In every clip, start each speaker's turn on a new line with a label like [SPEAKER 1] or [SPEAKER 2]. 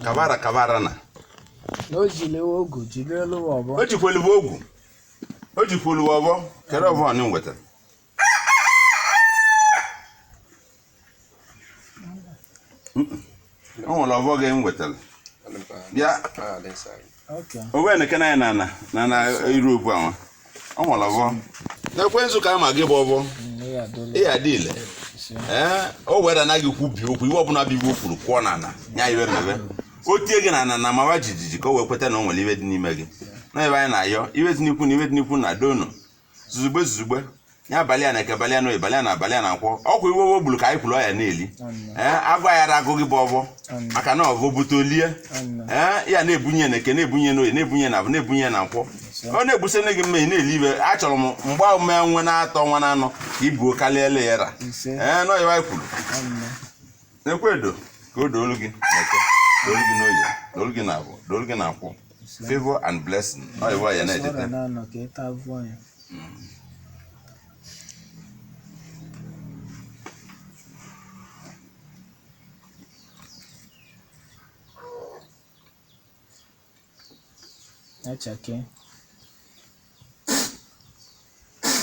[SPEAKER 1] Kabara na.
[SPEAKER 2] No jile ogu, jile lu obo.
[SPEAKER 1] O jikwelu ogu. O jikwelu obo. Kere obo ni ngweta. O wala obo ge ngweta. Ya.
[SPEAKER 2] Okay.
[SPEAKER 1] Owe ne kana na Europe anwa. O wala obo. Na kwenzu ka ma ge bobo. Ya dile. O wera na gi kwubi okwu iwe obuna bi kwuru kwọ na nya iwe mebe. O tie gị na mawa jijiji ka o wee kweta na o nwere iwe dị n'ime gị. Na ebe anyị na-ayọ iwe dị n'ikwu na dono. Zuzugbe ya abalị a na-eke abalị a na abalị a na abalị a na-akwọ. Ọkwa iwe wo gburu ka anyị kwuru ọya na-eli. Agwa ya agụ gị bụ ọbọ maka na ọbọ butolie. Ya na-ebunye na eke na-ebunye n'oyi na-ebunye na abụ na-ebunye na nkwọ. Ọ na-egbuse ne gị mme na-eli iwe achọrọ m mgba ume nwe na-atọ nwa na anọ ka ibuo kalịele ya ra. Na iwe anyị kwuru. Ekwedo ka o doolu gị na-eke. Dolu gị n'oyi, dolu gị na-abụ, dolu gị na-akwụ. Favor and blessing. Ọ iwe ya na-ejete.
[SPEAKER 2] Achake.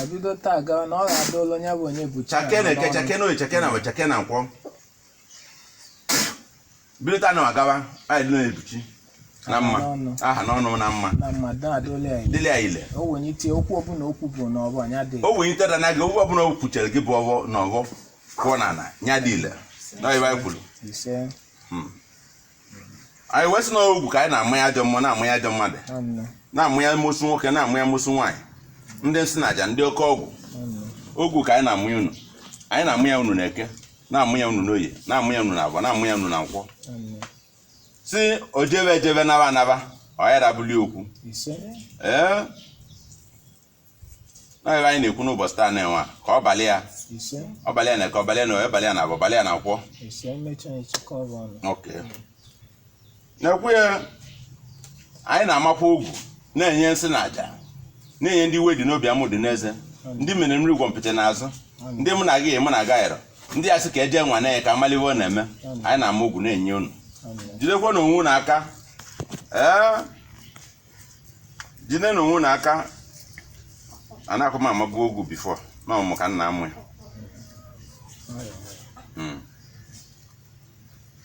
[SPEAKER 2] Abido taa gawa na ọ ga-adọọlụ onye bụ onye bụ
[SPEAKER 1] chake na-eke, chake n'oyi, chake na chake na nkwọ. Bilita na agawa, anyị dị na-ebuchi na mma. Aha n'ọnụ na mma.
[SPEAKER 2] Na mma da adọọlụ ya ile.
[SPEAKER 1] Dịlị ya ile.
[SPEAKER 2] O wenye ite okwu ọbụla okwu bụ na ọbụ anya dị.
[SPEAKER 1] O wenye ite na gị okwu ọbụla o kwuchere gị bụ ọbụ na ọbụ kwọ na nya dị ile. Na iwe anyị kwuru.
[SPEAKER 2] Ise.
[SPEAKER 1] Anyị wesị na ogwu ka anyị na-amụ ya ajọ mmụọ na-amụ ya ajọ mmadụ. Na-amụ ya mosu nwoke na-amụ ya mosu nwaanyị. Ndị nsị na aja ndị oke ọgwụ. Ogwu ka anyị na-amụ ya unu. Anyị na-amụ ya unu na-eke. Na-amụ ya unu n'oye. Na-amụ ya unu na abụọ. Na-amụ ya unu na nkwọ. Si o jebe naba ọ ya dabuli okwu. Na ebe anyị na-ekwu n'ụbọchị taa na-enwe ka ọ balị ya. Ọ balị ya na-eke, ọ balị ya na balị ya na abụọ, balị ya na nkwọ. Okay. Na-ekwu ya anyị na-amakwa ogwu na-enye nsị na aja na-enye ndị iwe dị n'obi amụ dị n'eze ndị mere nri gwọ mpịtị n'azụ ndị mụ na gị mụ na gaịrọ ndị asị ka eje nwa na-enye ka amaliwe ọ na-eme anyị na-ama ogwu na-enye unu jidekwa na onwe n'aka jide na onwe n'aka a na-akwa m amago ogwu bifo ma ọmụ ka nna amụ ya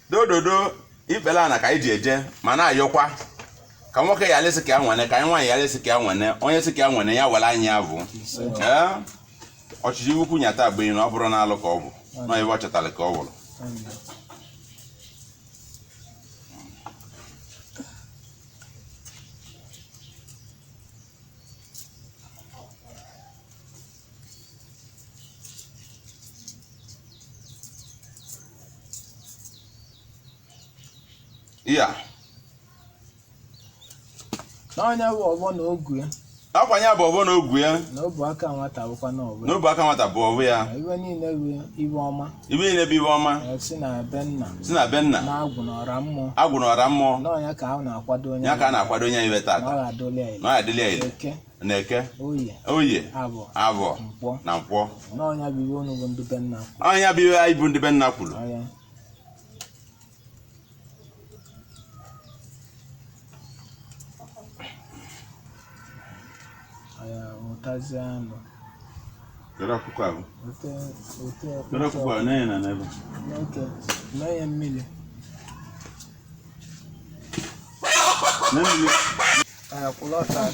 [SPEAKER 1] dododo ikpele na ka anyị ji eje ma na-ayọkwa ka nwoke ya lesi ka ya nwene ka anyị nwaanyị ya lesi ka ya nwene onye si ka ya nwene ya were anyị ya bụ ọchịchị ukwu nyata agbenye na ọ bụrụ na alụ ka ọ bụ na ebe ọ chọtara ka ọ bụrụ ya
[SPEAKER 2] n'anya bụ ọbọ na ogu ya
[SPEAKER 1] akwanye bụ ọbọ na ogu ya
[SPEAKER 2] na obu aka nwata bụkwa na ọbụ
[SPEAKER 1] n'obu aka nwata bụ ọbụ ya
[SPEAKER 2] iwe niile bụ iwe ọma
[SPEAKER 1] ibe ọma
[SPEAKER 2] si na be nna na agwụ na ọra mmụọ n'ọnya ka a na-akwado onye
[SPEAKER 1] ya ka a na-akwado onye iwe taa
[SPEAKER 2] na ọ ga-adọli ya ile
[SPEAKER 1] na ọ ga-adịli ya ile na-eke oye abụọ na nkwọ
[SPEAKER 2] n'ọnya bụ iwe unu bụ ndị be nna
[SPEAKER 1] ọnya bụ iwe anyị bụ ndị be nna kwuru
[SPEAKER 2] mutaziano
[SPEAKER 1] kera ọkụkọ ahụ
[SPEAKER 2] kera
[SPEAKER 1] ọkụkọ ahụ na-enye na n'ebe
[SPEAKER 2] mee mmiri kwụlọta a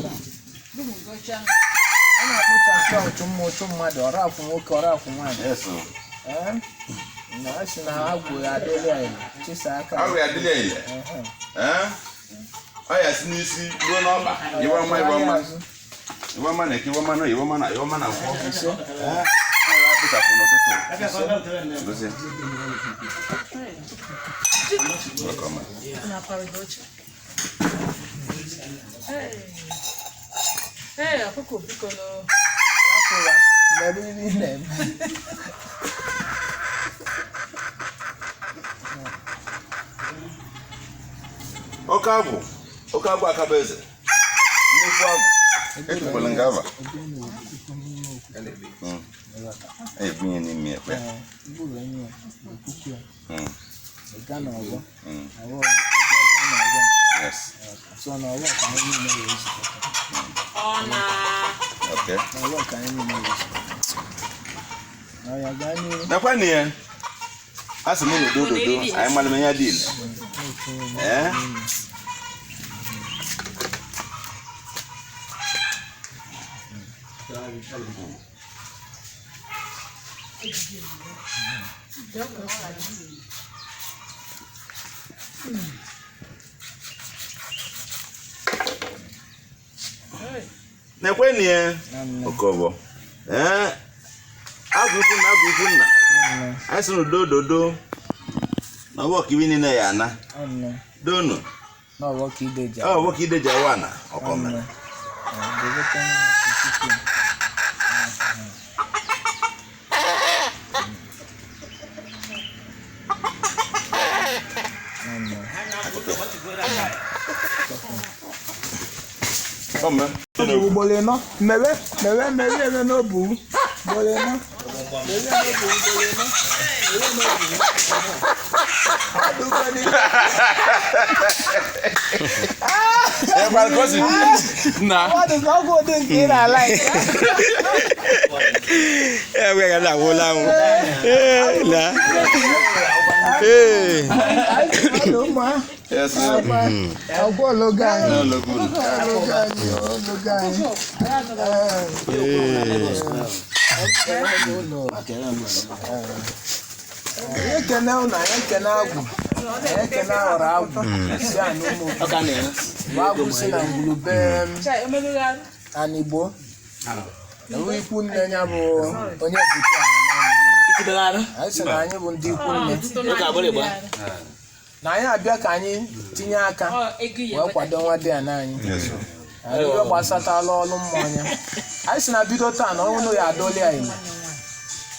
[SPEAKER 2] na-akpụcha otu mmadụ ọrụ akwụ nwoke ọrụ akwụ nwaanyị na asị na agwụ ya adịrị ya ile chisa aka
[SPEAKER 1] agwụ ya adịrị ya ile ọ ya si n'isi ruo n'ọba iwe ọma na-eke iwe ọma na nkwọ bụchapụ n'ụtụtụ oke agwụ akaba eze nnukwu agwụ etukwala nga aba ebunye n'ime ekpe
[SPEAKER 2] Ghana so na ọwa ka anyị niile ga-ezukọta.
[SPEAKER 1] Okay.
[SPEAKER 2] Na ọwa ka anyị niile ga-ezukọta. Na ya gaa n'ihu.
[SPEAKER 1] Nakwa ni ya. Asị m dodo anyị malụ ya deal. Nekwe ni ya. Okobo. Agwu na. Asị m dodo. Na ọwọ́ kí wí nínú ẹ̀yà náà. Dónù.
[SPEAKER 2] Na ọwọ́ kí ìdèjà.
[SPEAKER 1] Ọwọ́ kí ìdèjà wà náà. Ọkọ mẹ́rin. Come on.
[SPEAKER 2] Ugbole no. Mewe no bu. Ugbole no.
[SPEAKER 1] Nah.
[SPEAKER 2] What is not good in here? I like.
[SPEAKER 3] We're gonna hold on.
[SPEAKER 2] Hello, ma.
[SPEAKER 1] Yes.
[SPEAKER 2] I'll go Logan.
[SPEAKER 1] No, Logan.
[SPEAKER 2] Ekene una, ekene Agwu. Ekene ọrụ Agwu. Si anụmụ. Agwu si na ngwulube Anigbo. Ewu ikwu nne ya bụ onye bute anyị. Anyị sị na anyị bụ ndị ikwu nne. Na anyị abịa ka anyị tinye aka wee kwado Nwadiana anyị. Anyị gbasatala ọlụ mmụọ ya. Anyị sị na bido taa na ọnwụ ya adọli anyị.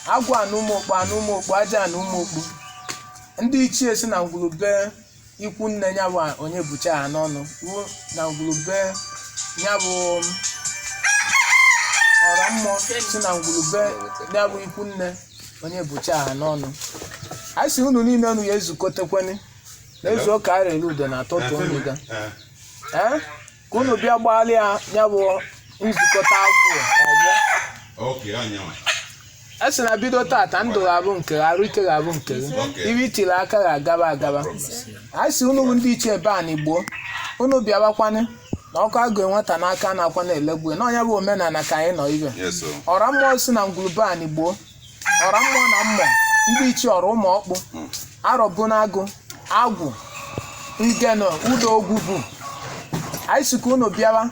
[SPEAKER 2] Agwu anụmokpu aja anụmokpu. Ndị ichie si na ngwulube ikwu nne ya bụ onye bucha ha n'ọnụ. Na ngwulube ya bụ ọra mmụọ si na ngwulube ya bụ ikwu nne onye bucha ha n'ọnụ. Anyị si unu niile unu ya ezukọtekweni. Na ezu ụka arịrị ude na atọtụ unu ga. Ka unu bịa gbalịa ya bụ nzukọta Agwu ọgbọ.
[SPEAKER 1] Okay, anyanwụ.
[SPEAKER 2] Esi na bido tata ndụ ga-abụ nke arụ ike ga-abụ nke gị. Iwe itiri aka ga-agaba. Anyị si unu bụ ndị ichie ebe a n'Igbo. Unu bịabakwanị na ọkụ agụ nwata n'aka na-akwa na-elegbu. Na ọnya bụ omenala ka anyị nọ ibe. Ọra mmụọ si na ngwulube a n'Igbo. Ọra mmụọ na mmụọ. Ndị ichie ọrụ ụmụ ọkpụ. Arọbụ na agụ. Agwu. Ngeno udo ogwu bụ. Anyị si ka unu bịaba.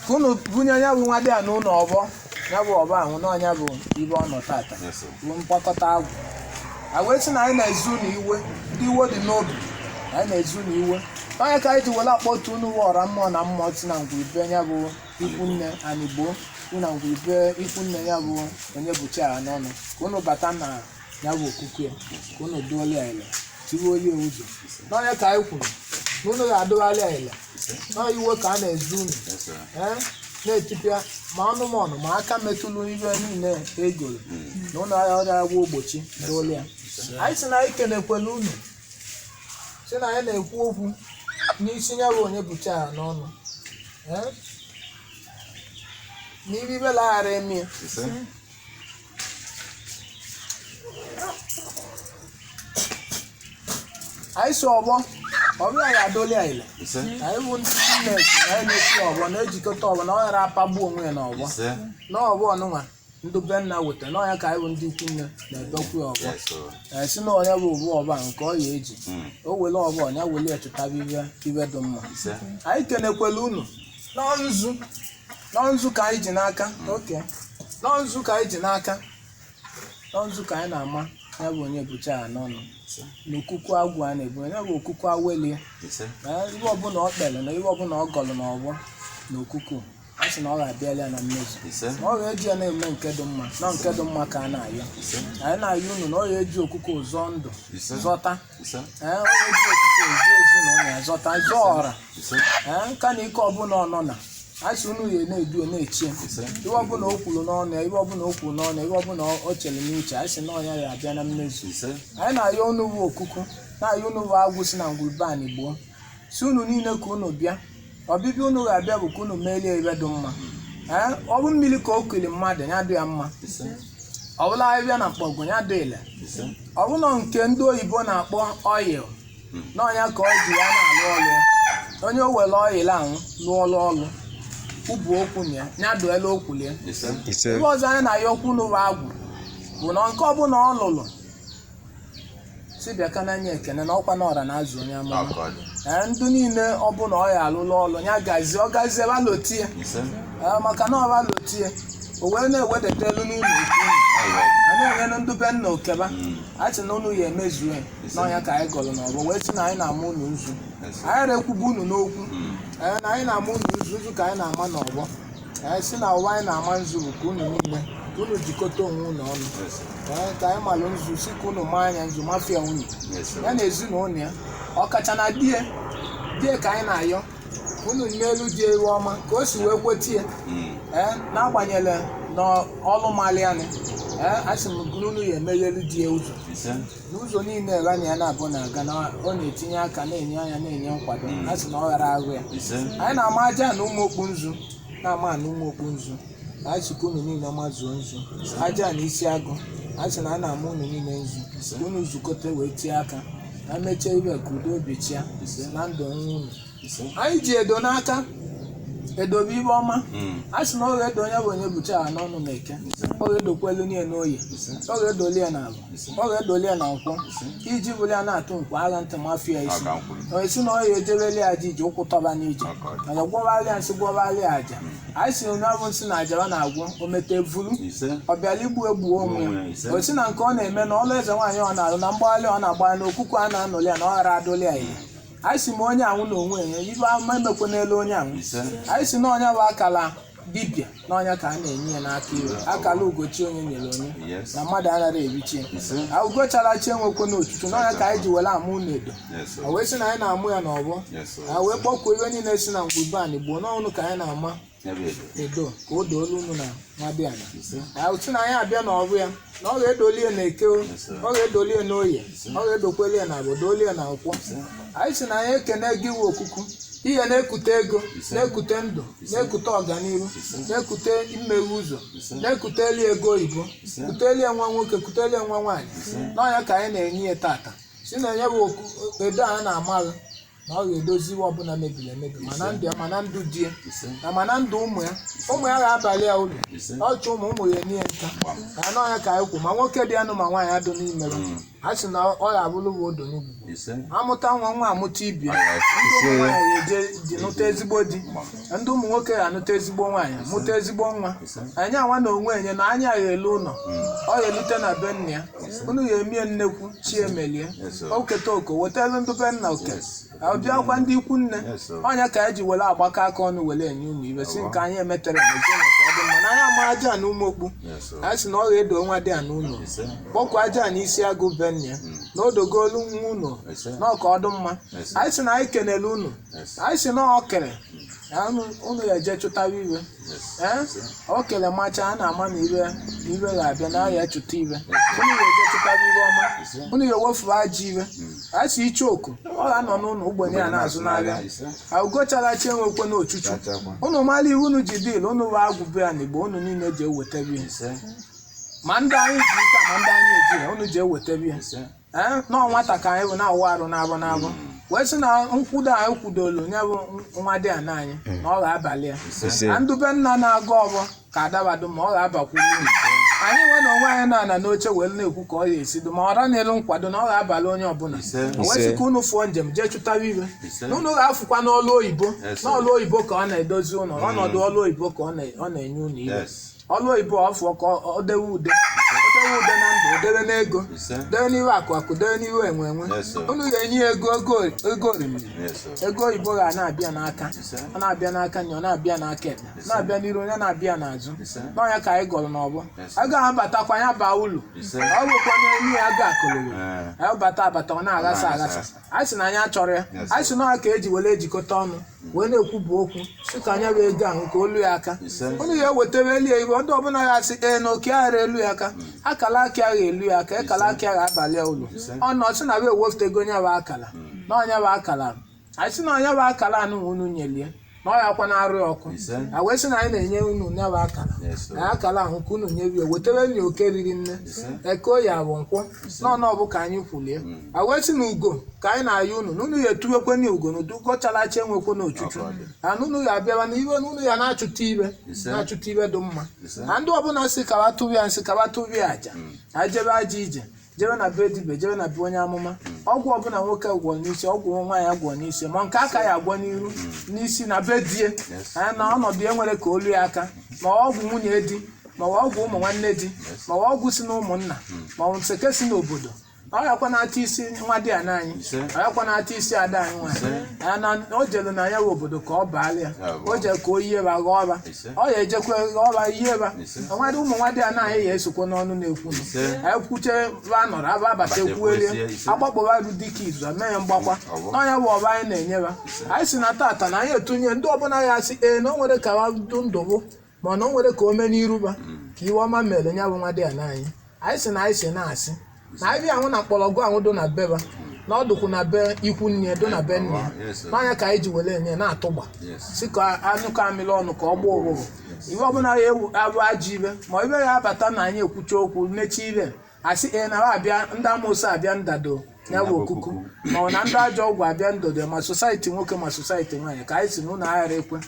[SPEAKER 2] Ka unu bunye ya bụ Nwadiana ụlọ ọbọ. Ya bụ ọba ahụ na ọnya bụ ibe ọ nọ tata. Bụ mkpọkọta Agwu. Agwa esi na anyị na-ezu n'iwe. Ndị iwe dị n'obi. Anyị na-ezu n'iwe. Onye ka anyị ji wela akpọtu unu ọra mmụọ na mmụọ si na ngwulube ya bụ ikwu nne Anigbo. Na ngwulube ikwu nne ya bụ onye bucha ha n'ọnụ. Ka unu bata na ya bụ Okukuu ya. Ka unu duolie ele. Tiwe olie ụzọ. N'onye ka anyị kwuru. Na unu ga-adụgharị ele. N'ọ iwe ka a na-ezu unu. Na-etipịa ma anụmanụ ma aka metụlụ ibe niile egoro. Na ụlọ ahịa ọrịa agwụ ogbochi n'olu ya. Anyị si na anyị kenekwele unu. Si na anyị na-ekwu okwu n'isi ya bụ onye bucha ha n'ọnụ. N'ibe ibe laghara eme ya. Anyị si ọgbọ ọbịa ya adọli anyị. Anyị bụ ndị Chineke na anyị na-esi ọgbọ na-ejikọta ọgbọ na ọ ghara apagbu onwe ya n'ọgbọ. N'ọgbọ ọnụnwa ndị be nna weta n'ọnya ka anyị bụ ndị ikwu nne na-edokwu ya ọgbọ. Si na onye bụ obu ọba nke ọ ya eji. O wele ọgbọ ọnya wele echụtaba ibe dị mma. Anyị kenekwele unu n'ọnzu ka anyị ji n'aka. N'ọnzu ka anyị ji n'aka. N'ọnzu ka anyị na-ama ya bụ onye bucha ha n'ọnụ. N'Okukuu Agwu a na-ebu onye bụ Okukuu awelie. Ibe ọbụla ọ kpere na ibe ọbụla ọ gọrọ n'ọgbọ n'Okukuu. A sị na ọ ga-abịa ya na mmezu. Na ọ ga-eji ya na-eme nke dị mma. Na nke dị mma ka a na-ayọ. Anyị na-ayọ unu na ọ ga-eji Okukuu zọọ ndụ zọta. Ọ ga-eji Okukuu zọọ ezinụlọ ya zọta zọọ ọra. Nka na ike ọbụla ọ nọ na. Asị unu ya na-edu na-echie. Ibe ọbụla o kwuru n'ọnụ ya, ibe ọbụla o kwuru n'ọnụ ya, ibe ọbụla o chere n'uche, anyị sị na ọnya ya abịa na mmezu. Anyị na-ayọ unu bụ Okukuu, na-ayọ unu bụ Agwu si na ngwulube Anigbo. si unu niile ka unu bịa ọbịbịa unu ga-abịa bụ ka unu merie ibe dị mma ọ bụ mmiri ka o kiri mmadụ ya dị ya mma ọ bụla ahịhịa na mkpọgwụ ya dị ile ọ bụla nke ndị oyibo na-akpọ oil n'ọnya ka ọ ji ya na-alụ ọlụ ya onye o were oil ahụ lụọlụ ọlụ ubu okwu na ya duela okwulie ebe ọzọ anyị na-ayọ okwu n'ụwa agwụ bụ na nke ọbụla ọ lụrụ si bịa ka n'anya ekene na ọkwa n'ọra na-azụ onye amụma ndị niile ọbụla ọ ya alụlụ ọlụ ya gazie ọ gazie balotie maka na ọ balotie o wee na-ewedata elu n'ụlọ ikwu a na-enye ndị be nna okeba a sị na unu ya emezue n'ọnya ka anyị gọrọ n'ọgbọ wee sị na anyị na-ama unu nzu anyị na-ekwubu unu n'okwu na anyị na-ama unu nzu ka anyị na-ama n'ọgbọ anyị sị na ụwa anyị na-ama nzu bụ ka unu niile ka unu jikọta onwe unu ọnụ ka anyị malụ nzu si ka unu maa anya nzu mafia nwunye ya na ezinụlọ ya ọkacha na die ka anyị na-ayọ unu n'elu dị ewu ọma ka o si wee kwetie n'agbanyeghị na ọlụ malianị asị m unu ya emeghelu die ụzọ n'ụzọ niile ranya ya na-abụ na-aga na ọ na-etinye aka na-enye anya na-enye nkwado a sị na ọ ghara ahụ ya anyị na-ama aja na ụmụ okpu nzu na-ama na ụmụ okpu nzu anyị sị ka unu niile mazuo nzu aja na Isiagu a sị na a na-ama unu niile nzu ka unu zukọta wee tie aka na mechie ibe ka udo obi chia na ndụ nwa unu anyị ji edo n'aka edobe ibe ọma a sị na ọ ga-edo onye bụ onye bucha ha n'ọnụ na eke ọ ga-edokwelu nye n'oyi ọ ga-edoli ya n'ala ọ ga-edoli ya na nkwọ iji bụrụ ya na-atụ mkpa agha ntị mafia isi esi na ọ ya ejebeli aja iji ụkwụ tọba n'ije mana gwọbalị ya nsị gwọbalị ya aja anyị si onye abụ nsị na aja ọ na-agwọ o mete vuru ọ bịala igbu egbuo onwe ya o si na nke ọ na-eme na ọlụ eze nwaanyị ọ na-alụ na mgbaghalị ọ na-agba na okuku a na-anọli ya na ọ ghara adoli ya ihe anyị si ma onye anwụ na onwe enye ibe ama emekwe n'elu onye anwụ anyị si na onye bụ akala dibịa na onye ka a na-enye ya n'aka ire akala ugochi onye nyere onye na mmadụ anaghị ebichi ugochara chi enwekwe n'otutu na onye ka anyị ji were amụ unu edo o wee sị na anyị na-amụ ya n'ọgbọ a wee kpọkwuo iwe niile si na mgbe anyị gboo n'ọnụ ka anyị na-ama edo ka o doolu unu na Nwadiana sị na anyị abịa n'ọrụ ya na ọ ga-edoli ya na eke ọ ga-edoli ya n'oye ọ ga-edokweli ya na agbo doli ya na nkwọ anyị sị na anyị ekene gị wu okuku ihe na-ekute ego na-ekute ndụ na-ekute ọganihu na-ekute imeghe ụzọ na-ekuteli ego oyibo kutelie nwa nwoke kutelie nwa nwaanyị n'ọnya ka anyị na-enye ya tata si na enye bụ edo a na-amaghị na ọ ga-edoziwe ọbụla mebiri emebi mana ndụ ya mana ndụ di ya na mana ndụ ụmụ ya ga-abalị ya ụlọ ọchụ ụmụ ya enye nka na n'ọnya ka anyị kwu ma nwoke dị anụ ma nwaanyị adụ n'ime a sị na ọ ga-abụrụ bụ odo n'ugwu amụta nwa amụta ibia ndị ụmụ nwaanyị ga-eje nụta ezigbo di ndị ụmụ nwoke ga-anụta ezigbo nwaanyị mụta ezigbo nwa anyị anwa na onwe enye na anya ga-elu ụlọ ọ ga-elute na be nna ya unu ga-emie nnekwu chi emelie oketa oko wetelu ndị be nna oke ọbịakwa ndị ikwu nne ọnya ka anyị ji were agbakọ aka ọnụ were enye unu ibe si nke anyị emetere emezie maka ọ dị mma na anyị ama aja na ụmụ okpu anyị sị na ọ ga-edo Nwadiana ụlọ kpọkwa aja na Isiagu be nna ya na odogolu nwa ụlọ na ọka ọdụ mma anyị sị na anyị kenele unu anyị sị na ọ kere unu ga-eje chụtara iwe o kele macha a na-ama na iwe ga-abịa na ya chụta iwe unu ga-eje chụtara iwe ọma unu ga-ewefu aja iwe anyị sị iche oku ọ ga-anọ n'ụlọ ogbenye ya na-azụ n'ahịa ugochara chi enwekwe n'ochuchu unu mara iwu unu ji dịl unu bụ agwụ be ya na Igbo unu niile ji ewetebe ya ma ndị anyị ji ike ma ndị anyị eji ya unu ji ewetebe ya nọọ nwata ka anyị bụ na-awụ arụ n'abụ wee sị na nkwudo anyị kwudolu onye bụ Nwadiana anyị na ọ ga-abalị ya na ndube nna na-aga ọgbọ ka adabado ma ọ ga-abakwu uru anyị nwe na onwe anyị na-ana n'oche wee na-ekwu ka ọ ga-esido ma ọra n'elu nkwado na ọ ga-abalị onye ọbụla wee sị ka unu fụọ njem jee chụtara iwe na unu ga-afụkwa n'ọlụ oyibo n'ọlụ oyibo ka ọ na-edozi ụlọ ọnọdụ ọlụ oyibo ka ọ na-enye unu iwe ọlụ oyibo ọfụọ ka ọ dewe ude na ndụ debe n'ego debe n'ihu akụ debe n'ihu enwe unu ga-enye ya ego orimiri ego oyibo ga na-abịa n'aka ọ na-abịa n'aka nya ọ na-abịa n'aka ekpe na-abịa n'iru onye na-abịa n'azụ n'ọnya ka anyị gọrọ n'ọgbọ a ga-abatakwa ya baa ụlọ ọ bụkwa n'elu ya ga akụlụwe anyị abata ọ na-aghasa anyị sị na anyị achọrọ ya anyị sị na ka eji were ejikọta ọnụ wee na-ekwubu okwu sị ka anya bụ ego ahụ ka olu ya aka unu ga-ewetara elu ya iwe ndị ọbụla ya sị na oke aghara elu ya aka akala aka agha elu ya aka ekala aka agha abalị ụlọ ọ nọ sị na be ewefute ego onye bụ akala na onye bụ akala anyị sị na onye bụ akara anụ unu nyelie na ọ ya kwa na-arụ ọkụ a wee sị na anyị na-enye unu nye bụ akara na akara ahụ ka unu nyebie wetara nyi oke riri nne eke oyi abụ nkwọ n'ọnụ ọbụ ka anyị kwulie a wee sị na ugo ka anyị na-aya unu na unu ya etuwekwe na ugo na udugọcharachi enwekwe na ochuchu na unu ya abịaba na iwe na unu ya na-achụta ibe dị mma na ndị ọbụla si kawa tụbịa nsị kawa tụbịa aja na jebe aja ije jebe na be dibe jebe na be onye amụma ọgwụ ọbụla nwoke gwọ n'isi ọgwụ nwaanyị agwọ n'isi ma nke aka ya agwọ n'iru n'isi na be die anya na ọnọdụ ya nwere ka olu ya aka ma ọgwụ nwunye di ma ọgwụ ụmụ nwanne di ma ọgwụ si na ụmụnna ma ọ nseke si n'obodo ọ yakwa na-ata isi Nwadiana anyị ọ yakwa na-ata isi ada anyị nwaanyị anya na o jelu na ya obodo ka ọ baala ya o jee ka o yie ba ghọọ ọba ọ ya ejekwe ghọọ ọba yie ba ọnwadị ụmụ Nwadiana anyị ya esokwa n'ọnụ na-ekwu anyị kwuche ba nọrọ aba abata ekwuelie agbakpọba ru dịka izu mee ya mgbakwa n'ọnya bụ ọba anyị na-enye ba anyị si na tata na anyị etunye ndị ọbụla ya asị na o nwere ka ndụ bụ mana o nwere ka o mee n'iru ba ka iwe ọma mere ya bụ Nwadiana anyị si na anyị si na-asị na anyị bịa ahụ na mkpọrọgwụ ahụ do na beba na ọdụkwụ na be ikwu nne do na be nne n'anya ka anyị ji were enye na-atụgba si ka anụ ka amịrị ọnụ ka ọ gbaa ụbụbụ iwe ọbụla ya abụ ajọ ibe ma ibe ya abata na anyị ekwucha okwu mechi ibe asị na abịa ndị amoosu abịa ndado ya bụ okuku ma ọ na ndị ajọ ọgwụ abịa ndado ma sosaiti nwoke ma sosaiti nwaanyị ka anyị si na ụlọ aghara ekwe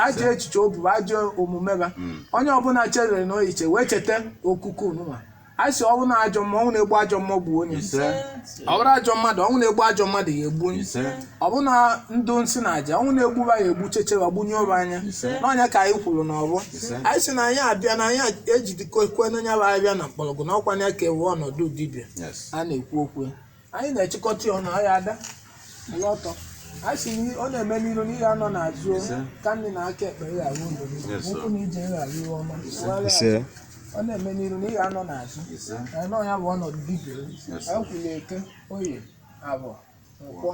[SPEAKER 2] ajọ echiche obu ajọ omume ba onye ọbụla chere na oyiche wee cheta Okukuu nwa anyị si ọnwụ na-ajọ mma ọnwụ na-egbu ajọ mmụọ gbuo onye ọ bụrụ ajọ mmadụ ọnwụ na-egbu ajọ mmadụ ya egbu onye ọ bụ na ndụ nsị na aja ọnwụ na-egbuba ya egbu checheba gbunye ọba anya n'ọnya ka anyị kwuru n'ọbụ anyị si na anyị abịa na anyị ejidekwe n'onye bụ abịa na mkpọrọgwụ na ọkwa ya ka ewu ọnọdụ dibịa a na-ekwu okwu anyị na-echịkọta ya ọnụ ọya ada ọtọ anyị si ọ na-eme n'iru n'ihe anọ n'azụ ka ndị na aka ekpe ya arụ ndụ ụkwụ na ije ya arụ ihe ọma ọ na-eme n'iru n'ihe anọ n'azụ anyị nọ ya bụ ọnọdụ dibịa anyị kwuru eke oye abụọ nkwọ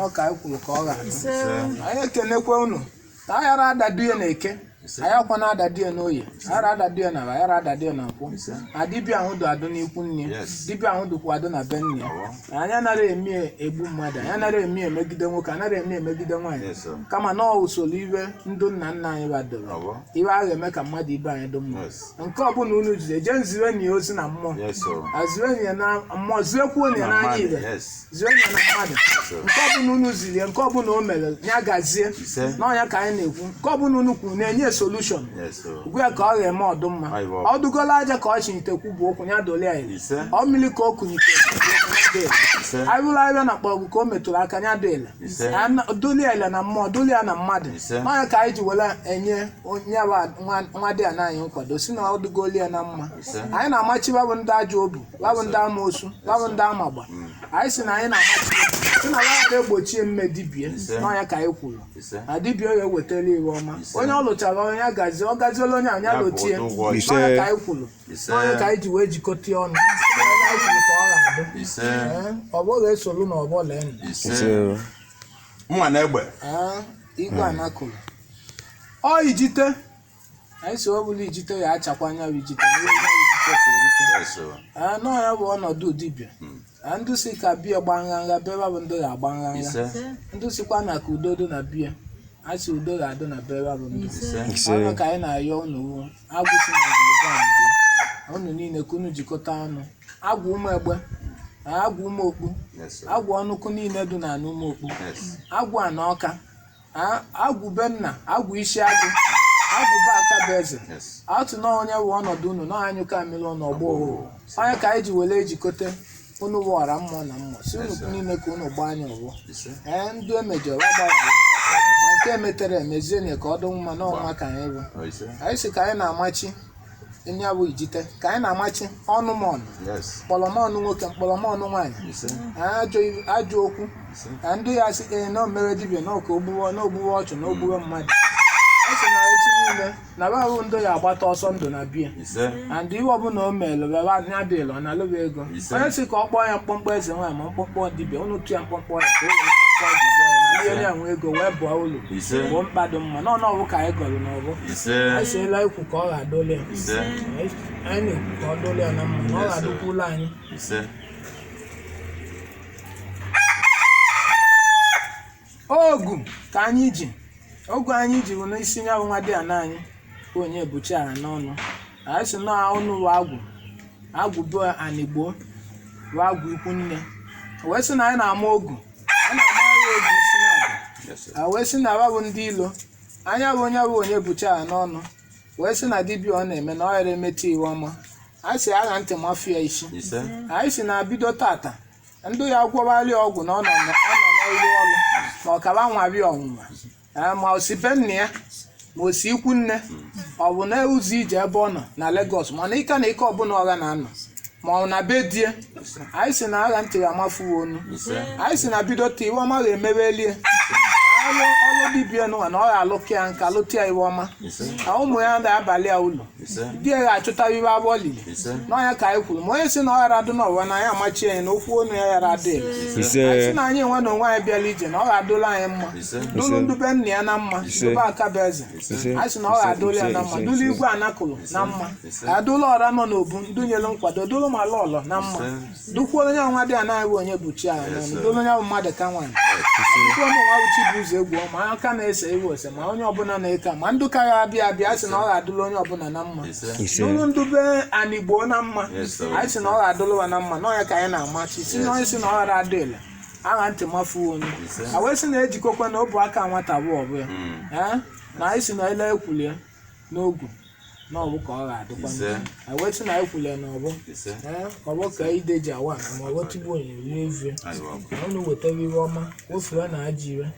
[SPEAKER 2] ọka anyị kwuru ka ọ ga-adụ anyị ekenekwe unu na anyị ara adadu ya na eke anyị akwa na adadu ya n'oye ara adadu ya na aba ara adadu ya na nkwọ na dibịa ahụ dụ adụ n'ikwu nne dibịa ahụ dụkwa adụ na be nne anyị anaghị eme egbu mmadụ anyị anaghị eme emegide nwoke anaghị eme emegide nwaanyị kama na usoro ibe ndụ nna nna anyị badoro ibe a ga-eme ka mmadụ ibe anyị dị mma nke ọbụla unu jide jee nziwe na ya ozi na mmụọ aziwe ya na mmụọ ziwekwuo ya n'anya ibe ziwe ya na mmadụ nke ọbụla unu ziri ya nke ọbụla o mere ya gazie n'ọnya ka anyị na-ekwu nke ọbụla unu kwuru na-enye solution ugwu ya ka ọ ga-eme ọdụmma ọ dụgola aja ka ọ chinitekwu bụ okwu ya dole anyị ọ mmiri ka o kunyite anyị bụrụ abịa na mkpọrọgwụ ka o metụrụ aka ya dole dolie ele na mmụọ dolie ya na mmadụ n'ọnya ka anyị ji were enye onye Nwadiana anyị nkwado si na ọ dụgoli ya na mma anyị na-amachi babụ ndị ajọ obi babụ ndị amoosu babụ ndị amagba anyị si na anyị na-amachi si na ya ga-egbochie mme dibie n'ọnya ka anyị kwuru na dibia ya ewetala iwe ọma onye ọ lụchara onye gazie ọ gaziela onye anya lotie n'ọnya ka anyị kwuru n'ọnya ka anyị ji wee jikọta ọnụ anyị kwuru ka ọ ga-adụ ọ bụghị esolu na ọbọ lee
[SPEAKER 1] mma na egbe
[SPEAKER 2] igwe anakụrụ ọ ijite anyị si ọ bụla ijite ya achakwa anya bụ ijite nọọ ya bụ ọnọdụ dibịa ndị si ka biya gba nganga beba bụ ndị ga-agba nganga ndị sikwa na ka udo dị na biya a sị udo ga-adị na beba bụ ndị ọnụ ka anyị na-ayọ unu agwụsị na ozugbo unu niile ka unu jikọta ọnụ agwụ ụmụ egbe agwụ ụmụ okpu agwụ ọnụkụ niile dị na anụ ụmụ okpu agwụ ana ọka agwụ benna agwụ Isiagu agwụ be aka bụ eze atụ na onye bụ ọnọdụ unu na anyị ka mmiri ọnụ ọgbọ ohu onye ka anyị ji were ejikọta unu wọra mmụọ na mmụọ si unu niile ka unu gbaa anya ọgbọ ndị emejọrọ gbaghara nke emetere emezie nye ka ọ dị mma n'ọnwa ka anyị bụ anyị si ka anyị na-amachi onye bụ ijite ka anyị na-amachi ọnụ mọnụ mkpọrọmọnụ nwoke mkpọrọmọnụ nwaanyị ajọ okwu na ndị ya si na o mere dibịa na ọka ogbuwe ọchụ na ogbuwe mmadụ anyị si na echi niile na babụ ndị ya agbata ọsọ ndụ na biya na ndị iwe ọbụla o meelu bebe anya dị elu na alụba ego onye si ka ọ kpọọ ya mkpọmkpọ eze nwaanyị ma mkpọmkpọ dibịa unu tụ ya mkpọmkpọ ya ka o were mkpọmkpọ dibịa ya na ihe ya nwe ego wee bụọ ụlọ bụ mkpado mma n'ọnụ ọbụ ka anyị gọrọ n'ọbụ anyị siela ikwu ka ọ ga-adoli ya anyị na-ekwu ka ọ doli ya na mma na ọ ga-adụkwa ụlọ anyị ogu ka anyị ji ogu anyị ji bụ n'isi nya bụ Nwadiana anyị onye buchara n'ọnụ anyị si na ọnụ bụ agwụ bụ anigbo bụ agwụ ikwu nne wee sị na anyị na-ama ogu a na-ama ya ogu isi na wee sị na aba bụ ndị ilo anya bụ onye buchara n'ọnụ wee sị na dibịa ọ na-eme na ọ ghara emetụ iwe ọma anyị si agha ntị mafia isi anyị si na bido tata ndị ya gwọbarị ọgwụ na ọ nọ n'iru ọrụ ma ọ kaba nwabi ọnwụnwa ma o si be nna ya ma o si ikwu nne ọ bụ na ụzọ ije ebe ọ nọ na Lagos mana ike na ike ọbụla ọga na-anọ ma ọ na be die anyị si na agha ntị amafuo onu anyị si na bido taa iwe ọma ga-emebelie ọlụ dibịa n'ụwa na ọ ga-alụka ya nka lụta ya iwe ọma na ụmụ ya ga-abalị ya ụlọ di ya ga-achụta iwe abụọ lili n'ọnya ka anyị kwuru ma onye si na ọ ghara adụ n'ụwa na anyị amachi anyị na okwu onu ya ghara adị anyị si na anyị enwe na onwe anyị bịala ije na ọ ga-adụla anyị mma dụlụ ndube nna ya na mma dube akaba eze anyị si na ọ ga-adụla ya na mma dụlụ igwe anakụrụ na mma adụla ọra nọ n'obu ndụnyelu nkwado dụlụ ma lọlọ na mma dụkwuo onye Nwadiana anyị bụ onye buchi ala n'ọnụ dụlụ onye bụ mmadụ ka nwaanyị dụkwuo ụmụ nwa uchi bụ ụzọ egwu ma aka na-ese iwe ose ma onye ọbụla na-eke ma ndụ ka ga-abịa abịa sị na ọ ga-adụla onye ọbụla na mma dụlụ ndube anigbo na mma anyị sị na ọ ga-adụlụwa na mma n'ọnya ka anyị na-amachi si na onye si na ọ ghara adị ele agha ntị mafuo onu a wee sị na ejikọkwa na ọbụ aka nwata bụ ọbụ ya na anyị si na ele ekwulie n'ogu na ọbụ ka ọ ga-adụkwa a wee sị na ekwulie na ọbụ ka ide ji awa ma ọ tigbu onye rie evie ọnụ wetara iwe ọma ofue na aja ire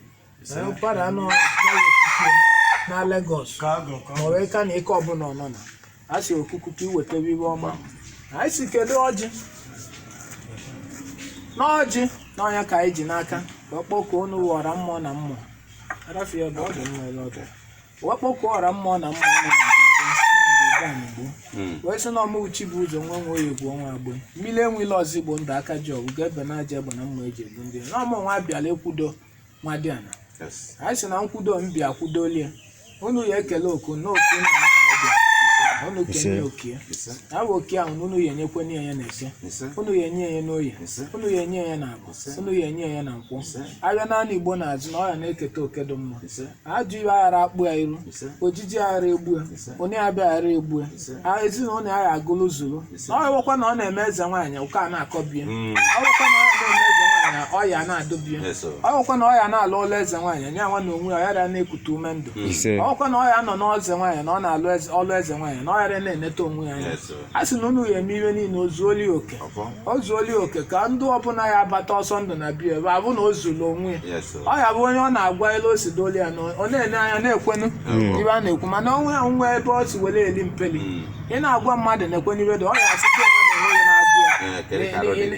[SPEAKER 2] ụkpara anụ na Lagos ma ọ wee ka na ike ọbụla ọ nọ na a sị Okukuu ka iwetara iwe ọma anyị si kedu ọjị n'ọjị n'ọnya ka anyị ji n'aka wakpọkọ unu wọra mmụọ na mmụọ arafie bụ ọ dị mma ele ọdụ wakpọkọ ọra mmụọ na mmụọ na Igbo wee sị na ọmụuchi bụ ụzọ nwa nwe oyi egwu ọnwa agbe mmiri enwele ọzọ Igbo ndụ aka ji ọgụ ga-ebe na aja egbe na mma eji egbu ndị na ọmụ nwa abịala ekwudo Nwadiana anyị sị na nkwudo mbịa kwudolie unu ya ekele oku na oku na unu kenye okie ya bụ okie ahụ unu ya enyekwe ya na eke unu ya enye ya n'oye unu ya enye ya na abụ unu ya enye ya na nkwụ abịa naanị Igbo na-azụ na ọ ya na-eketa oke dị mma ajụ iwe aghara akpụ ya iru ojiji aghara egbu ya onye abịa aghara egbu ya ezinụlọ ya agụlụ zuru na ọ ghọkwa na ọ na-eme eze nwaanyị ụka a na-akọbie ọ ghọkwa na ọ na-eme eze nwaanyị ọya na-adụbie ọ ghọkwa na ọ ya na-alụ ụlọ eze nwaanyị nya nwa na onwe ya ya na-ekute ume ndụ ọ ghọkwa na ọ ya nọ n'ọze nwaanyị na ọ na-alụ ọlụ eze nwaanyị na ọ ghara na-eneta onwe ya anya a sị na unu ya eme iwe niile ozuoli oke ka ndị ọbụla ya abata ọsọ ndụ na bia ebe abụ na o zuru onwe ya ọ ya bụ onye ọ na-agwa elu o si doli ya ọ na-ene anya na-ekwenu ibe a na-ekwu mana onwe ya nwe ebe ọ si were eli mpeli ị na-agwa mmadụ na-ekwenu ibe dị ọ ya asị gị onwe na-enwe na-agwụ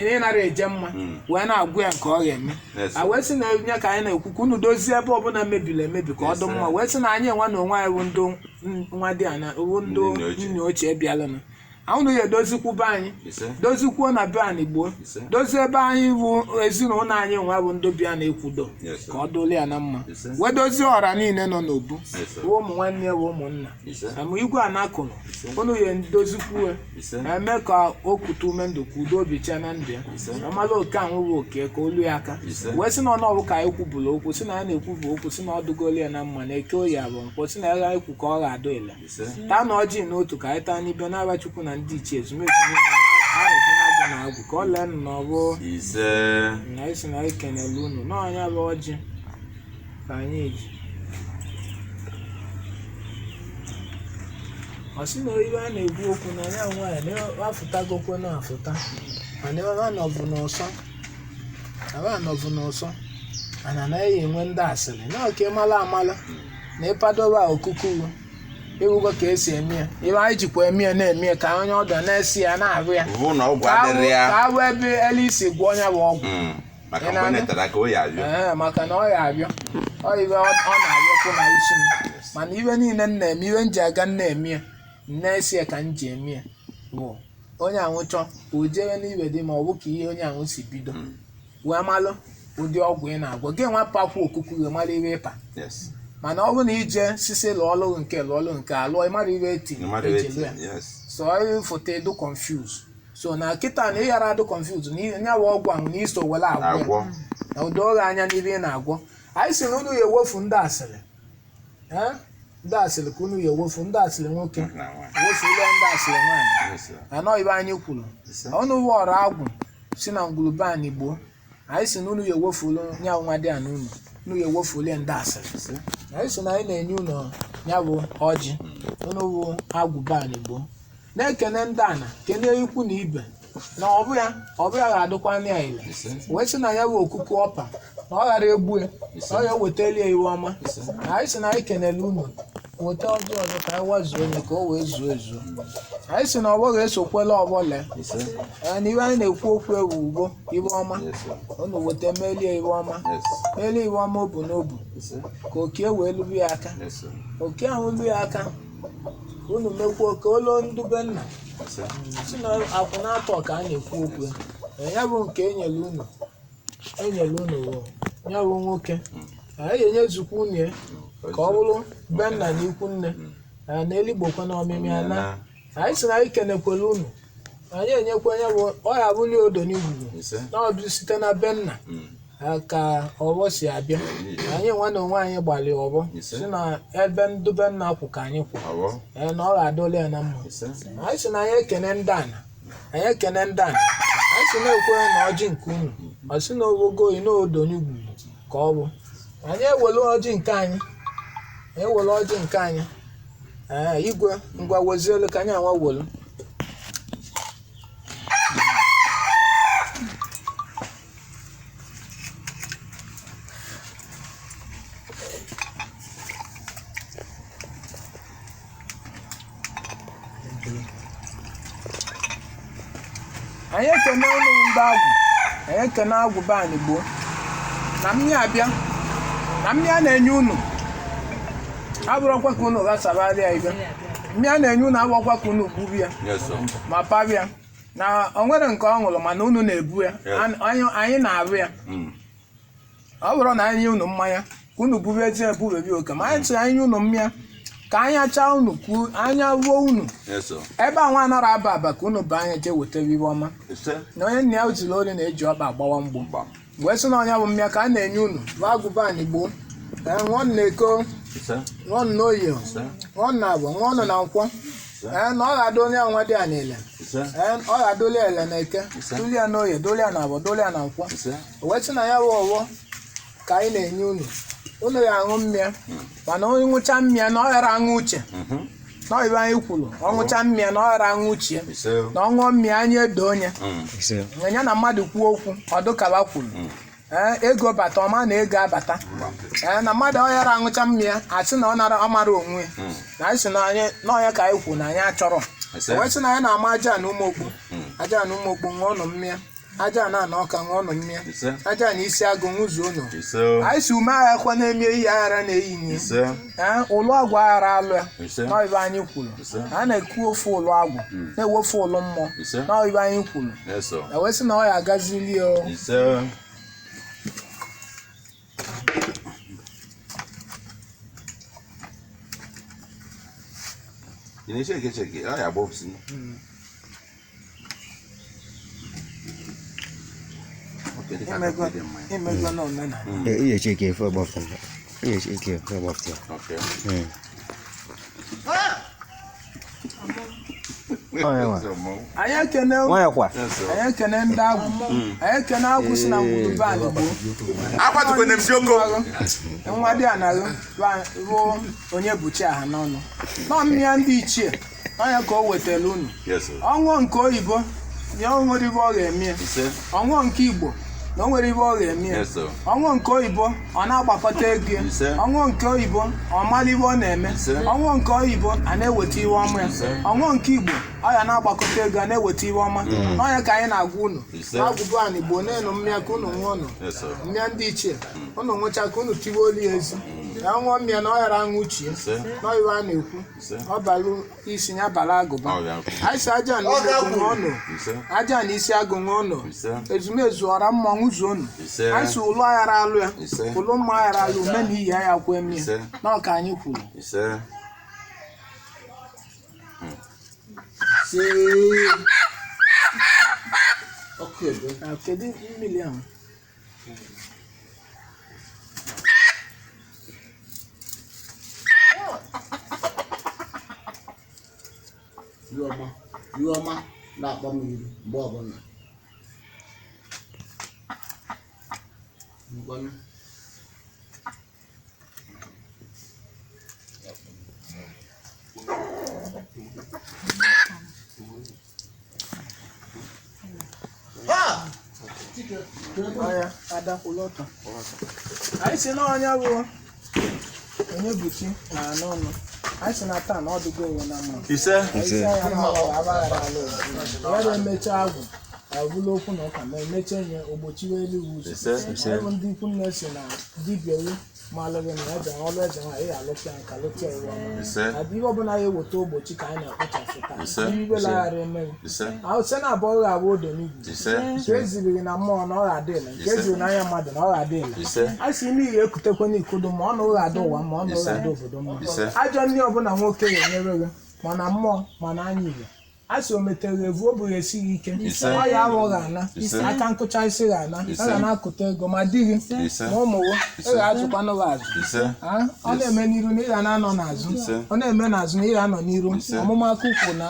[SPEAKER 2] ya ịnara eje mma wee na-agwụ ya nke ọ ga-eme a wee sị na nye ka anyị na-ekwu ka unu dozie ebe ọbụla mebiri emebi ka ọ dị mma wee sị na anyị enwe na onwe anyị bụ ndị Nwadiana bụ ndị nne ochie bịalụnụ unu ya edozikwuba anyị dozikwuo na be anyị Igbo dozie ebe anyị bụ ezinụlọ anyị nwa bụ ndị bịa na-ekwudo ka ọ dụli ya na mma wee dozie ọra niile nọ n'obu ụmụ nwanne ya bụ ụmụnna ama igwe anakụrụ unu ya dozikwuo eme ka o kute ume ndụ ka udo obicha na ndụ ya amala oke ahụ bụ oke ka olu ya aka wee sị na ọnọbụ ka anyị kwubụrụ okwu sị na ya na-ekwubu okwu sị na ọ dụgoli ya na mma na eke oyi abụ mkpọ sị na ya ga ekwu ka ọ ga-adụ ile taa na ọjị n'otu ka anyị taa n'ibe na-aba Chukwu na ndị ichie Ezumezu niile na Agwu ka ọ lee nụ na ọ bụ na anyị si na anyị kenele unu n'ọnya bụ ọjị ka anyị ji ọ sị na ibe a na-ekwu okwu na ya nwaanyị na-afụtagokwe na-afụta mana ebe anọbụ n'ụsọ ana anaghị enwe ndị asịrị na oke mala amala na ịpadoba Okukuu ewugo ka esi eme ya ibe anyị jikwa eme ya na-eme ya ka onye ọbịa na-esi ya na-arụ ya ka abụ ebe ele isi gwọ onye bụ ọgwụ maka na ọ ya abịa ọ ibe ọ na-abịakwu na isi m mana ibe niile m na-eme ibe m ji aga na-eme ya na-esi ya ka m ji eme ya bụ onye ahụ chọọ o jere n'ibe dị ma ọ bụ ka ihe onye ahụ si bido wee malụ ụdị ọgwụ ị na-agwọ gị nwapakwa Okukuu gị mara ibe ịpa mana ọ bụ na ije sisi lụọlụ nke alụọ ịmara ibe ejelu ya so ọ foto edu confuse so na kịta na ịghara adụ confuse na nyawa ọgwụ ahụ na iso were agwọ na udo oge anya n'ibe ị na-agwọ anyị si na unu ya ewefu ndị asịrị ndị asịrị ka unu ya ewefu ndị asịrị nwoke wefule ndị asịrị nwaanyị anọ ibe anyị kwuru ọnụ wọrọ agwụ si na ngwurube anyị gboo anyị si na unu ya ewefulu nya Nwadiana unu ya ewefule ndị asịrị anyị si na anyị na-enye unu ya bụ ọjị unu bụ agwụ be anyị gboo na-ekene ndị ana kene ikwu na ibe na ọ bụ ya ga-adụkwa anya ya ile wee sị na ya bụ okuku ọpa na ọ ghara egbu ya na ọ ya wetali ya iwe ọma anyị sị na anyị kenele unu weta ọjị ọzọ ka anyị wazuo onye ka o wee zuo ezuo anyị sị na ọgbọ ga-esokwela ọgbọle na iwe anyị na-ekwu okwu ewu ugbo iwe ọma unu weta melie iwe ọma melie iwe ọma obu n'obu ka oke wee lubu ya aka oke ahụ lu ya aka unu mekwuo ka olo ndube nna si na akwụna atọ ka a na-ekwu okwu ya bụ nke enyere unu ya bụ nwoke anyị enyezukwa unu ya ka ọ bụrụ be nna na ikwu nne na eligbokwa na ọmịmị ana anyị si na anyị kenekwere unu anyị enyekwa ya bụ ọ ya bụli odo n'igwugwu na ọbụ site na be nna ka ọgbọ si abịa anyị nwa na onwe anyị gbalị ọgbọ si na ebe ndube nna kwụ ka anyị kwụ na ọ ga-adọli ya na mma anyị si na anyị ekene ndị ana anyị si na-ekwe na ọjị nke unu ọ si na ogogo inodo n'igwugwu ka ọ bụ anyị ewere ọjị nke anyị igwe ngwa wezielu ka anyị anwa welu anyị ekene ụlọ ndị agwụ anyị ekene agwụ be anyị gboo na mmiri abịa na mmiri a na-enye unu abụrụkwa ka unu ghasabara ibe mmiri a na-enye unu abụrụkwa ka unu gbubu ya ma pabịa na o nwere nke ọ ṅụrụ mana unu na-ebu ya anyị na-arụ ya ọ bụrụ na anyị nye unu mmanya ka unu buru ezi ebubebi oke ma anyị tụrụ anyị unu mmanya ka anyị achaa unu kwuo anya ruo unu ebe a nwa anara aba ka unu bụ anya jee wetara iwe ọma na onye nna ya zuru ori na-eji ọba agbawa mgbo wee sị na ọnya bụ mmịa ka a na-enye unu bụ agụba anyị gboo ṅụọ na eko ṅụọ na oyi ṅụọ na agwa ṅụọ na nkwọ na ọ ga-adoli ya Nwadiana ile ọ ga-adoli ele na eke doli ya na oyi doli ya na agwa doli ya na nkwọ wee sị na ya bụ ọwọ ka anyị na-enye unu ya aṅụ mmịa mana onye ṅụcha mmịa na ọ ghara aṅụ uche na ọ ibe anyị kwuru ọ ṅụcha mmịa na ọ ghara aṅụ uche na ọ ṅụọ mmịa anya edo onye ya na mmadụ kwuo okwu ọdụkaba kwuru ego bata ọma na ego abata na mmadụ ọ ghara aṅụcha mmịa asị na ọ mara onwe na anyị si na ọnya ka anyị kwuru na anyị achọrọ wee sị na anyị na-ama aja na ụmụokpu ṅụọ ọnụ mmịa aja na ọka ṅụọ ọnụ mmịa aja na Isiagu ṅụzuo unu anyị si ume agha kwa na-eme ihe aghara na-eyi nye ụlọ agwụ aghara alụ ya n'ọibe anyị kwuru a na-ekwu ofu ụlọ agwụ na-ewefu ụlọ mmụọ n'ọibe anyị kwuru wee sị na ọ ya agazili
[SPEAKER 3] Iya cek for above them. Iya cek for above them.
[SPEAKER 1] Okay.
[SPEAKER 2] anyị ekene ndị agwụ anyị ekene agwụ si na ngwurube anyị gboo Nwadiana bụ onye buchi aha n'ọnụ nọ mmịa ndị ichie onye ka o wetara unu ọṅụọ nke oyibo ya o nwere ibe ọ ga-eme ọṅụọ nke Igbo na o nwere ibe ọ ga-eme ọṅụọ nke oyibo ọ na-agbakọta ego ya ọṅụọ nke oyibo ọ mara ibe ọ na-eme ọṅụọ nke oyibo a na-eweta iwe ọma ya ọṅụọ nke Igbo ọ ya na-agbakọta ego a na-eweta iwe ọma n'ọnya ka anyị na-agwa unu agwụbụ anyị Igbo na-enu mmịa ka unu ṅụọ unu mmịa ndị ichie unu ṅụcha ka unu tiwe olu ya ezi ya ṅụọ mmịa na ọ ghara aṅụ uche n'oyibo a na-ekwu ọ balụ isi ya bala agụba anyị si aja na ṅụọ unu aja na Isiagu ṅụọ unu Ezumezu ọra mma ṅụzuo unu anyị si ụlọ aghara alụ ya ụlọ mma aghara alụ ume na iyi ya kwe mmịa n'ọka anyị kwuru kedu mmiri ahụ
[SPEAKER 4] Iwoma na-akpọ m iru mgbe ọbụla. Ngwanụ.
[SPEAKER 2] Aya adakwụla ọtọ. Anyị si na onye bụ onye buchi na n'ọnụ. Anyị si na taa na ọdụgo ewe na mma.
[SPEAKER 1] Ise.
[SPEAKER 2] Ya abaghara ala obodo. Ya ga-emecha agwụ abụla okwu na ụka ma emecha nye ogbochiwe elu ụzọ. Ebe ndị ikwu nne si na dibịa ewu ma alụghị na eze ọlụ eze nwa ya alụpịa nka lụpịa iwe ọma. Adị ihe ọbụla ya eweta ogbochi ka anyị na-akpụchasị taa. Ihe ibe laghara emeghị. Ahụ site na abụọ ga-abụ odo n'igwe. Nke ezibiri na mmụọ na ọha adịla. Nke ezibiri n'anya mmadụ na ọha adịla. A sị ime ihe ekutekwe n'ikudu ma ọ na ụgha ada ụwa ma ọ na ụgha ada obodo mma. Ajọ ndị ọbụla nwoke ga-enyere gị ma na mmụọ ma na anya igwe. A sị o metere evu o bụghị esighị ike ọ ya aghọghị ana aka nkụcha isi gị ana a ga na-akụta ego ma di gị ma ụmụ gị ị ga-azụkwanụ gị azụ ọ na-eme n'iru na ị ga na-anọ n'azụ ọ na-eme n'azụ na ị ga-anọ n'iru ọmụma aka ukwu na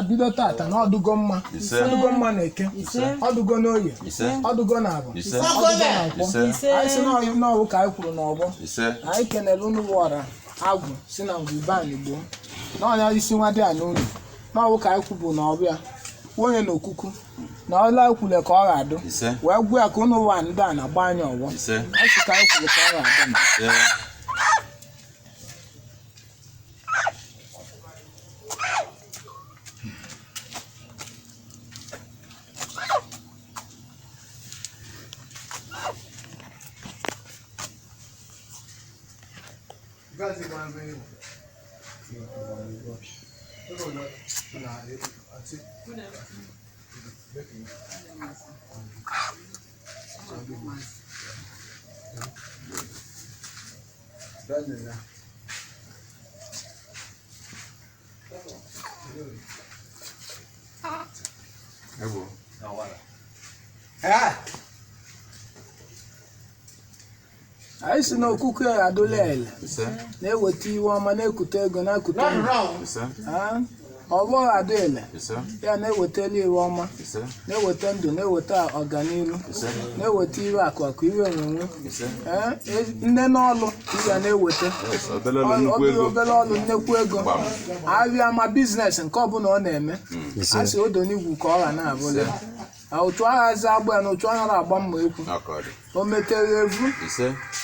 [SPEAKER 2] bido tata na ọdụgo mma ọdụgo mma na eke ọdụgo n'oye ọdụgo na abụ ọdụgo na nkwọ anyị si n'ọwụ ka anyị kwuru n'ọgbọ anyị kenere unu wọra agwụ si na ngwiban Igbo na ọnya isi Nwadiana unu n'ọwụ ka anyị kwubu na ọbịa onye na Okukuu na ọla ekwule ka ọ ga-adụ wee gwa ya ka ụnụ ụwa ndị a na-agba anya ọgbọ asị ka anyị kwuru ka ọ ga-adụ anyị si na Okukuu ya adụla ele na-eweta iwe ọma na-ekute ego na-akute ọ bụghị adụ ele ya na-ewetala iwe ọma na-eweta ndụ na-eweta ọganihu na-eweta iwe akụ iwe enwenwe nne n'ọlụ ya na-eweta obere ọlụ nnekwu ego abịa ma biznes nke ọbụla ọ na-eme a sị odo n'igwu ka ọ ga na-abụla otu aghazi agba ya na otu anya na-agba mma ekwu o metere evu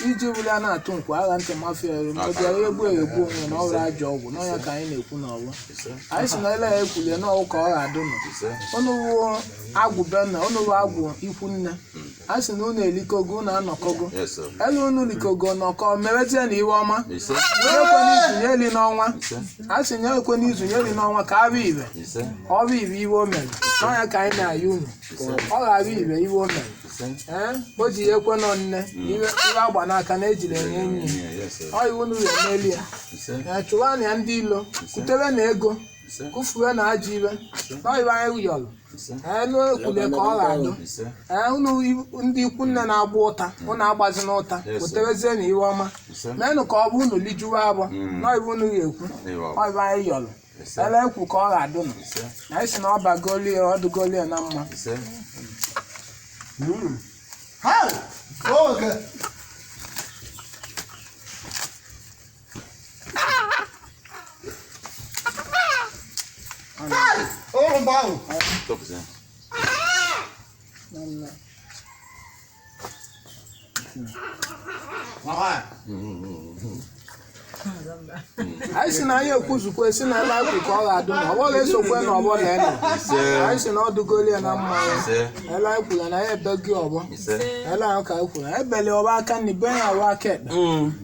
[SPEAKER 2] iji bụrụ ya na-atụ nkwa agha ntị mafia bịara egbu onwe na ọrụ ajọ ọgwụ n'ọnya ka anyị na-ekwu n'ọgbọ anyị si na ele ya ekwulie n'ọgwụ ka ọ ga-adụ nọ ọnụwo agwụ benna ọnụwo agwụ ikwu nne a sị na unu elikogo unu anọkọgo ele unu likogo nọkọ merezie na iwe ọma nyekwe n'izu nyeli n'ọnwa a sị nyekwe n'izu nyeli n'ọnwa ka abụ ibe ọ bụ ibe iwe o mere n'ọnya ka anyị na-ayị unu ọ ga-abụ ibe iwe o mere o ji ya ekwe nọ nne iwe agba n'aka na ejiri enye enyi ọ iwu unu ga-emeli ya chụwa na ya ndị ilo kutere na ego kụfuwe na ajọ iwe n'ọiwe anyị yọrọ n'ekwule ka ọ ga-adụ unu ndị ikwu nne na-agba ụta unu agbazi n'ụta weterezie na iwe ọma menụ ka ọ bụ unu lijuwe abụọ n'ọiwe unu ga-ekwu ọiwe anyị yọrọ ele ekwu ka ọ ga-adụ nọ na anyị si na ọ bagolie ọdụgolie na mma anyị si na anyị ekwuzukwa esi na ele akwụ ka ọ ga-adụ na ọ bụla esokwe na ọgbọ na ele anyị si na ọ dụgolie na mma ya ele anyị kwuru na ya ebe gị ọgbọ ele anyị ka anyị kwuru anyị bele ọba aka na ibe ya awa aka ekpe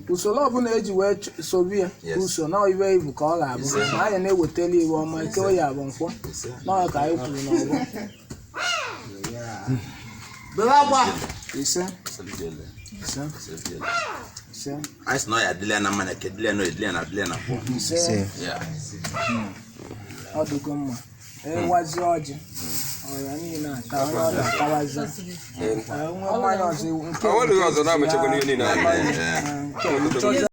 [SPEAKER 2] usoro ọbụla eji wee sobi ya uso na iwe ibu ka ọ ga-abụ na anyị na-ewetala iwe ọma ike oyi abụ nkwọ na ọ ka anyị kwuru n'ọgbọ ise
[SPEAKER 1] anyị si na ọ ya dịla na mana ke dịla na edịla na dịla na kwọ
[SPEAKER 2] ọ dụgo mma ewazi ọjị ọya niile ata onye ọ na-atawazi nwe mmanya ọzọ nke